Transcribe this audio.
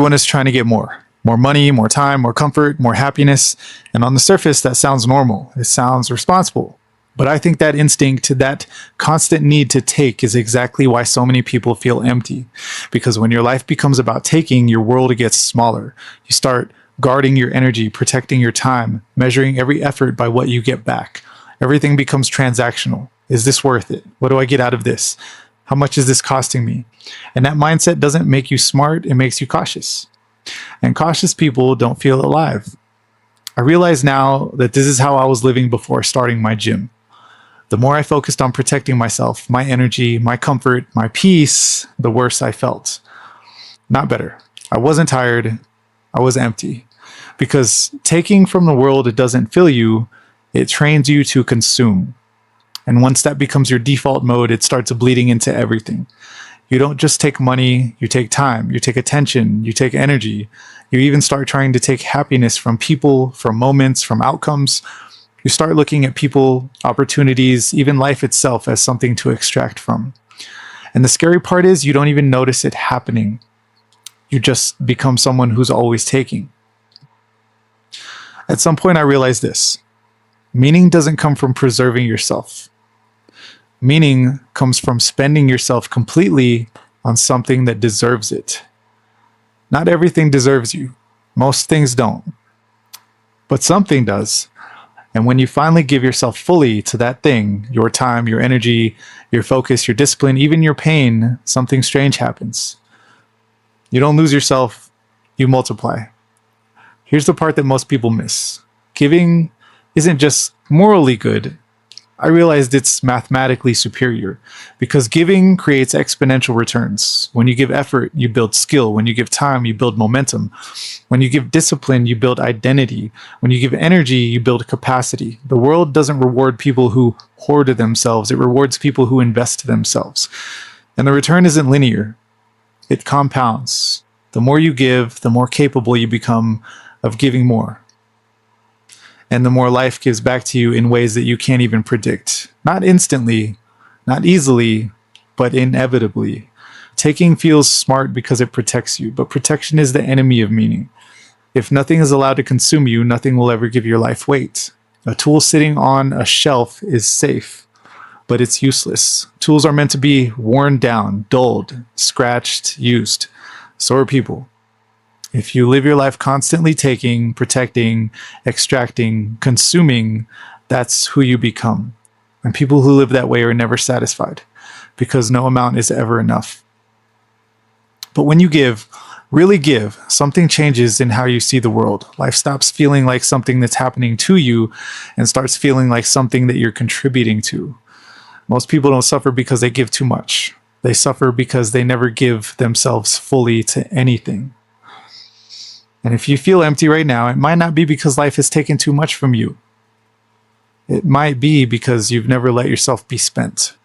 Everyone is trying to get more. More money, more time, more comfort, more happiness. And on the surface, that sounds normal. It sounds responsible. But I think that instinct, that constant need to take is exactly why so many people feel empty. Because when your life becomes about taking, your world gets smaller. You start guarding your energy, protecting your time, measuring every effort by what you get back. Everything becomes transactional. Is this worth it? What do I get out of this? How much is this costing me? And that mindset doesn't make you smart, it makes you cautious. And cautious people don't feel alive. I realize now that this is how I was living before starting my gym. The more I focused on protecting myself, my energy, my comfort, my peace, the worse I felt. Not better. I wasn't tired. I was empty. Because taking from the world, it doesn't fill you. It trains you to consume. And once that becomes your default mode, it starts bleeding into everything. You don't just take money, you take time, you take attention, you take energy. You even start trying to take happiness from people, from moments, from outcomes. You start looking at people, opportunities, even life itself as something to extract from. And the scary part is you don't even notice it happening. You just become someone who's always taking. At some point I realized this. Meaning doesn't come from preserving yourself. Meaning comes from spending yourself completely on something that deserves it. Not everything deserves you. Most things don't. But something does. And when you finally give yourself fully to that thing, your time, your energy, your focus, your discipline, even your pain, something strange happens. You don't lose yourself, you multiply. Here's the part that most people miss. Giving isn't just morally good. I realized it's mathematically superior because giving creates exponential returns. When you give effort, you build skill. When you give time, you build momentum. When you give discipline, you build identity. When you give energy, you build capacity. The world doesn't reward people who hoard themselves. It rewards people who invest themselves. And the return isn't linear. It compounds. The more you give, the more capable you become of giving more. And the more life gives back to you in ways that you can't even predict. Not instantly, not easily, but inevitably. Taking feels smart because it protects you, but protection is the enemy of meaning. If nothing is allowed to consume you, nothing will ever give your life weight. A tool sitting on a shelf is safe, but it's useless. Tools are meant to be worn down, dulled, scratched, used. So are people. If you live your life constantly taking, protecting, extracting, consuming, that's who you become. And people who live that way are never satisfied because no amount is ever enough. But when you give, really give, something changes in how you see the world. Life stops feeling like something that's happening to you and starts feeling like something that you're contributing to. Most people don't suffer because they give too much. They suffer because they never give themselves fully to anything. And if you feel empty right now, it might not be because life has taken too much from you. It might be because you've never let yourself be spent.